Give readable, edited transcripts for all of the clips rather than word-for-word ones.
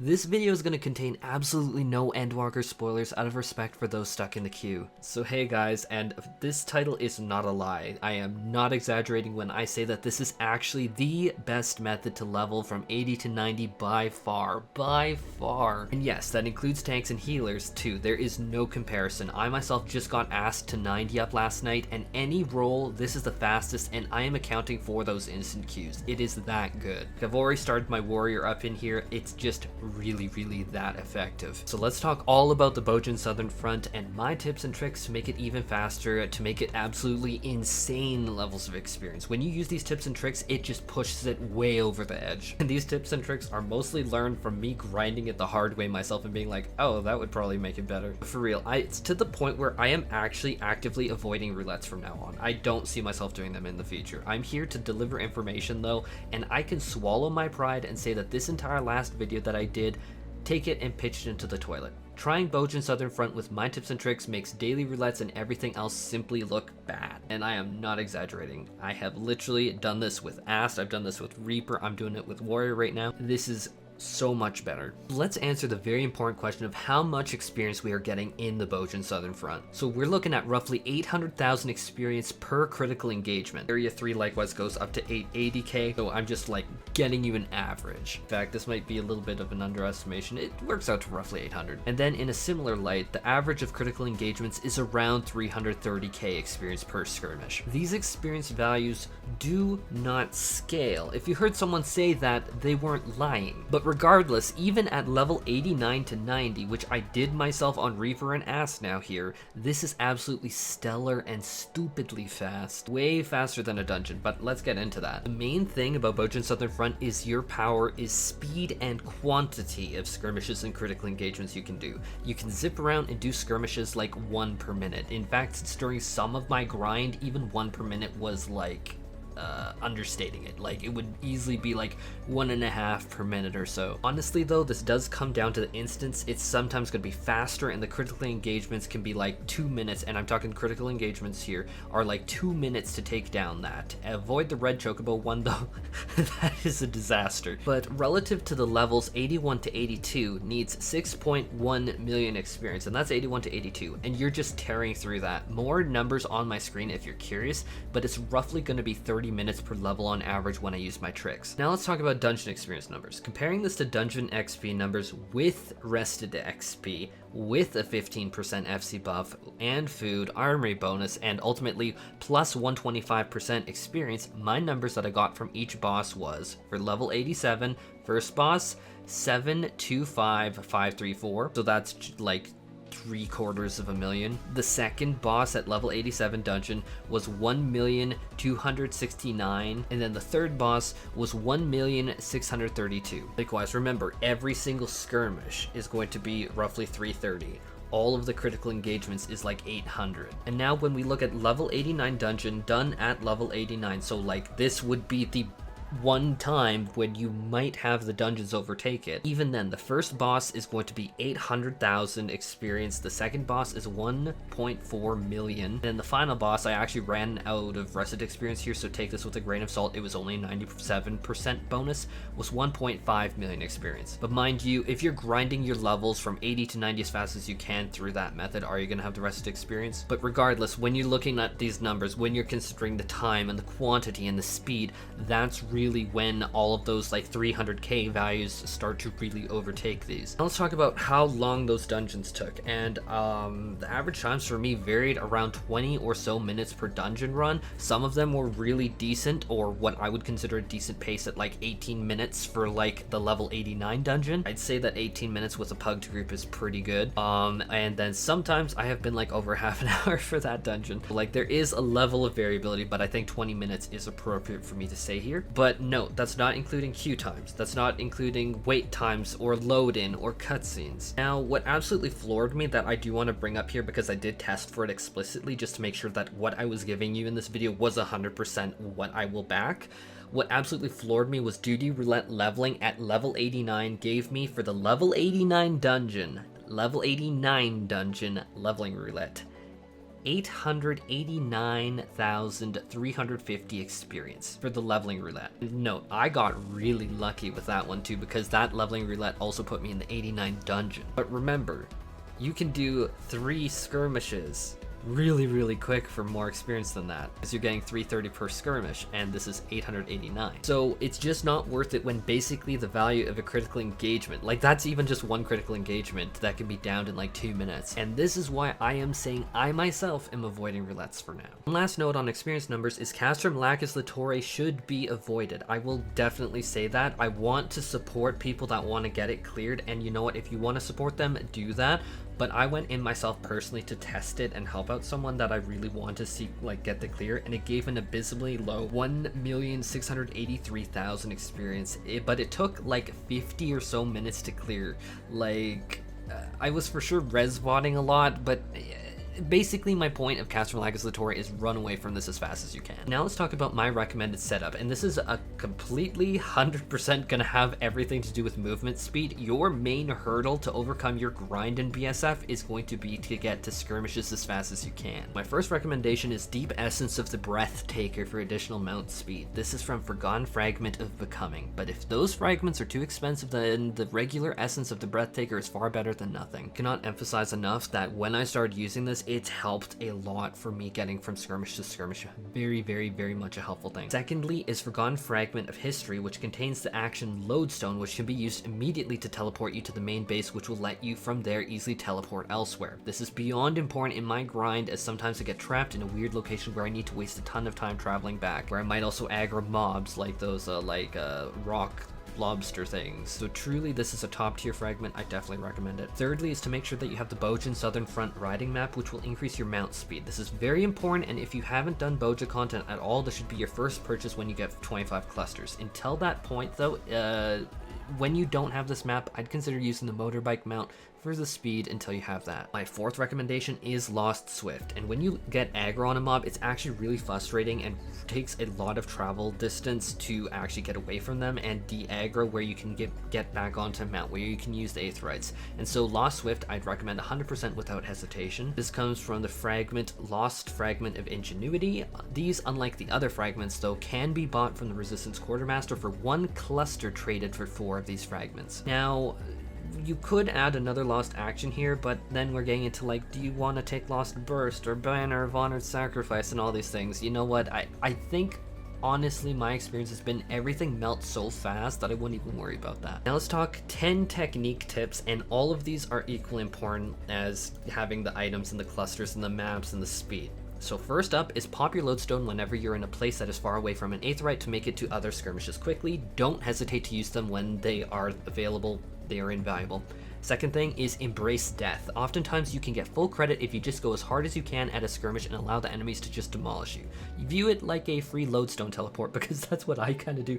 This video is going to contain absolutely no Endwalker spoilers out of respect for those stuck in the queue. So hey guys, and this title is not a lie. I am not exaggerating when I say that this is actually the best method to level from 80 to 90 by far. And yes, that includes tanks and healers too. There is no comparison. I myself just got asked to 90 up last night, and any roll, this is the fastest, and I am accounting for those instant queues. It is that good. I've already started my warrior up in here. It's just really that effective. So let's talk all about the Bozjan Southern Front and my tips and tricks to make it even faster, to make it absolutely insane levels of experience. When you use these tips and tricks, it just pushes it way over the edge. And these tips and tricks are mostly learned from me grinding it the hard way myself and being like, oh, that would probably make it better. But for real, it's to the point where I am actually actively avoiding roulettes from now on. I don't see myself doing them in the future. I'm here to deliver information though, and I can swallow my pride and say that this entire last video that I did, take it and pitch it into the toilet. Trying Bozjan Southern Front with my tips and tricks makes daily roulettes and everything else simply look bad. And I am not exaggerating. I have literally done this with Ast, I've done this with Reaper, I'm doing it with Warrior right now. This is so much better. Let's answer the very important question of how much experience we are getting in the Bozjan Southern Front. So we're looking at roughly 800,000 experience per critical engagement. Area 3 likewise goes up to 880k, so I'm just like getting you an average. In fact, this might be a little bit of an underestimation. It works out to roughly 800. And then in a similar light, the average of critical engagements is around 330k experience per skirmish. These experience values do not scale. If you heard someone say that, they weren't lying. But regardless, even at level 89 to 90, which I did myself on Reaper and Ast now here, this is absolutely stellar and stupidly fast. Way faster than a dungeon, but let's get into that. The main thing about Bozjan Southern Front is your power is speed and quantity of skirmishes and critical engagements you can do. You can zip around and do skirmishes like 1 per minute. In fact, during some of my grind, even 1 per minute was like understating it. Like, it would easily be like 1.5 per minute or so. Honestly though, this does come down to the instance. It's sometimes going to be faster, and the critical engagements can be like 2 minutes, and I'm talking critical engagements here are like 2 minutes to take down that. Avoid the red chocobo one though. That is a disaster. But relative to the levels 81 to 82 needs 6.1 million experience, and that's 81 to 82, and you're just tearing through that. More numbers on my screen if you're curious, but it's roughly going to be 30 minutes per level on average when I use my tricks. Now let's talk about dungeon experience numbers. Comparing this to dungeon XP numbers with rested XP, with a 15% FC buff and food, armory bonus, and ultimately plus 125% experience, my numbers that I got from each boss was, for level 87, first boss, 725,534, so that's like 750,000. The second boss at level 87 dungeon was 1,269,000, and then the third boss was 1,632,000. Likewise, remember, every single skirmish is going to be roughly 330. All of the critical engagements is like 800. And now when we look at level 89 dungeon done at level 89, so like this would be the one time when you might have the dungeons overtake it. Even then, the first boss is going to be 800,000 experience, the second boss is 1.4 million, and the final boss, I actually ran out of rested experience here, so take this with a grain of salt, it was only 97% bonus, was 1.5 million experience. But mind you, if you're grinding your levels from 80 to 90 as fast as you can through that method, are you going to have the rested experience? But regardless, when you're looking at these numbers, when you're considering the time and the quantity and the speed, that's really when all of those like 300k values start to really overtake these. Now let's talk about how long those dungeons took, and the average times for me varied around 20 or so minutes per dungeon run. Some of them were really decent, or what I would consider a decent pace, at like 18 minutes for like the level 89 dungeon. I'd say that 18 minutes with a pugged group is pretty good. And then sometimes I have been like over half an hour for that dungeon. Like, there is a level of variability, but I think 20 minutes is appropriate for me to say here. But note, that's not including queue times, that's not including wait times or load in or cutscenes. Now, what absolutely floored me that I do want to bring up here, because I did test for it explicitly just to make sure that what I was giving you in this video was 100% what I will back. What absolutely floored me was duty roulette leveling at level 89 gave me, for the level 89 dungeon leveling roulette, 889,350 experience for the leveling roulette. Note, I got really lucky with that one too, because that leveling roulette also put me in the 89 dungeon. But remember, you can do 3 skirmishes really quick for more experience than that, because you're getting 330 per skirmish, and this is 889. So it's just not worth it when basically the value of a critical engagement, like that's even just one critical engagement that can be downed in like 2 minutes. And this is why I am saying I myself am avoiding roulettes for now. One last note on experience numbers is Castrum, Lacus, Litore should be avoided. I will definitely say that. I want to support people that want to get it cleared, and you know what, if you want to support them, do that. But I went in myself personally to test it and help out someone that I really want to see like get the clear, and it gave an abysmally low 1,683,000 experience, but it took like 50 or so minutes to clear. Like I was for sure res-botting a lot, but basically my point of Castrum, Lacus, Litore is run away from this as fast as you can. Now let's talk about my recommended setup, and this is a completely 100% gonna have everything to do with movement speed. Your main hurdle to overcome your grind in BSF is going to be to get to skirmishes as fast as you can. My first recommendation is Deep Essence of the Breathtaker for additional mount speed. This is from Forgotten Fragment of Becoming, but if those fragments are too expensive, then the regular Essence of the Breathtaker is far better than nothing. Cannot emphasize enough that when I started using this, it's helped a lot for me getting from skirmish to skirmish. Very much a helpful thing. Secondly is Forgotten Fragment of History, which contains the action Lodestone, which can be used immediately to teleport you to the main base, which will let you from there easily teleport elsewhere. This is beyond important in my grind, as sometimes I get trapped in a weird location where I need to waste a ton of time traveling back, where I might also aggro mobs like those rock lobster things. So truly, this is a top tier fragment. I definitely recommend it. Thirdly is to make sure that you have the Bozjan Southern Front riding map, which will increase your mount speed. This is very important, and if you haven't done Bozja content at all, this should be your first purchase when you get 25 clusters. Until that point though, when you don't have this map, I'd consider using the motorbike mount for the speed until you have that. My fourth recommendation is Lost Swift, and when you get aggro on a mob, it's actually really frustrating and takes a lot of travel distance to actually get away from them and de-aggro, where you can get back onto mount, where you can use the Aetherites. And so Lost Swift I'd recommend 100% without hesitation. This comes from the fragment Lost Fragment of Ingenuity. These, unlike the other fragments though, can be bought from the Resistance Quartermaster for 1 cluster traded for 4 of these fragments. Now, you could add another Lost Action here, but then we're getting into like, do you want to take Lost Burst or Banner of Honored Sacrifice and all these things? You know what, I think honestly my experience has been everything melts so fast that I wouldn't even worry about that. Now let's talk 10 technique tips, and all of these are equally important as having the items and the clusters and the maps and the speed. So first up is pop your lodestone whenever you're in a place that is far away from an Aetherite to make it to other skirmishes quickly. Don't hesitate to use them when they are available. They are invaluable. Second thing is embrace death. Oftentimes you can get full credit if you just go as hard as you can at a skirmish and allow the enemies to just demolish you. You view it like a free lodestone teleport, because that's what I kind of do.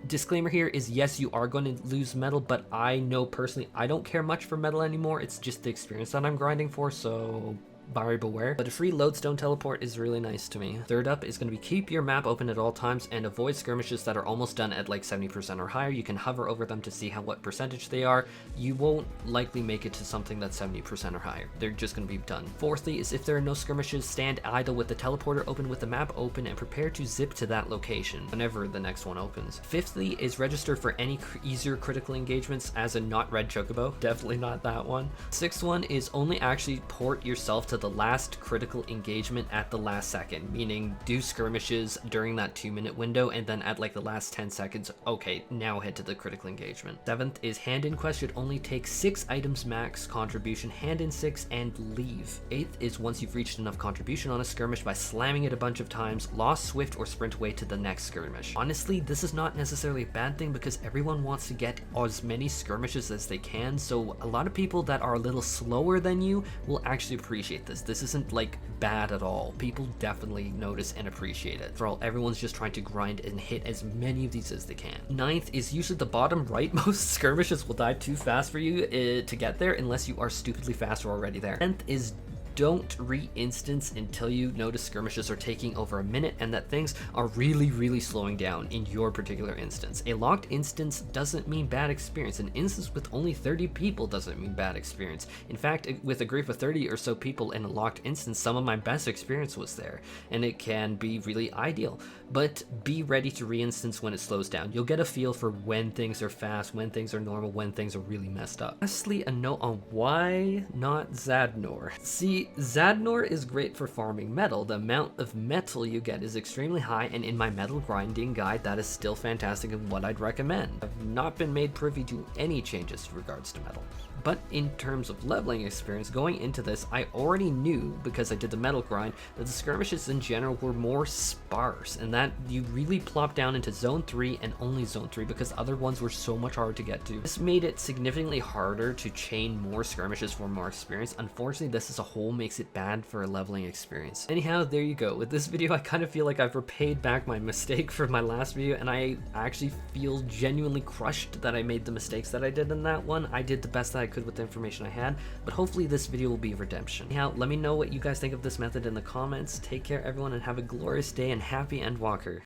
Disclaimer here is, yes, you are going to lose metal, but I know personally I don't care much for metal anymore. It's just the experience that I'm grinding for, so buyer beware. But a free lodestone teleport is really nice to me. Third up is going to be keep your map open at all times and avoid skirmishes that are almost done at like 70% or higher. You can hover over them to see what percentage they are. You won't likely make it to something that's 70% or higher. They're just going to be done. Fourthly is, if there are no skirmishes, stand idle with the teleporter open with the map open and prepare to zip to that location whenever the next one opens. Fifthly is register for any easier critical engagements as a not red chocobo. Definitely not that one. Sixth one is only actually port yourself to the last critical engagement at the last second, meaning do skirmishes during that 2-minute window, and then at like the last 10 seconds, okay, now head to the critical engagement. Seventh is hand in quest should only take 6 items max contribution, hand in 6 and leave. Eighth is once you've reached enough contribution on a skirmish by slamming it a bunch of times, lost swift or sprint away to the next skirmish. Honestly, this is not necessarily a bad thing because everyone wants to get as many skirmishes as they can, so a lot of people that are a little slower than you will actually appreciate this. This isn't like bad at all. People definitely notice and appreciate it. For all, everyone's just trying to grind and hit as many of these as they can. Ninth is usually the bottom right. Most skirmishes will die too fast for you to get there unless you are stupidly fast or already there. 10th is don't re-instance until you notice skirmishes are taking over a minute and that things are really slowing down in your particular instance. A locked instance doesn't mean bad experience. An instance with only 30 people doesn't mean bad experience. In fact, with a group of 30 or so people in a locked instance, some of my best experience was there, and it can be really ideal. But be ready to re-instance when it slows down. You'll get a feel for when things are fast, when things are normal, when things are really messed up. Lastly, a note on why not Zadnor. See, Zadnor is great for farming metal. The amount of metal you get is extremely high, and in my metal grinding guide, that is still fantastic and what I'd recommend. I've not been made privy to any changes in regards to metal. But in terms of leveling experience, going into this, I already knew, because I did the metal grind, that the skirmishes in general were more sparse, and that you really plop down into Zone 3 and only Zone 3, because other ones were so much harder to get to. This made it significantly harder to chain more skirmishes for more experience. Unfortunately, this as a whole makes it bad for a leveling experience. Anyhow, there you go. With this video, I kind of feel like I've repaid back my mistake from my last video, and I actually feel genuinely crushed that I made the mistakes that I did in that one. I did the best that I could with the information I had, but hopefully this video will be redemption. Anyhow, let me know what you guys think of this method in the comments. Take care everyone, and have a glorious day, and happy Endwalker.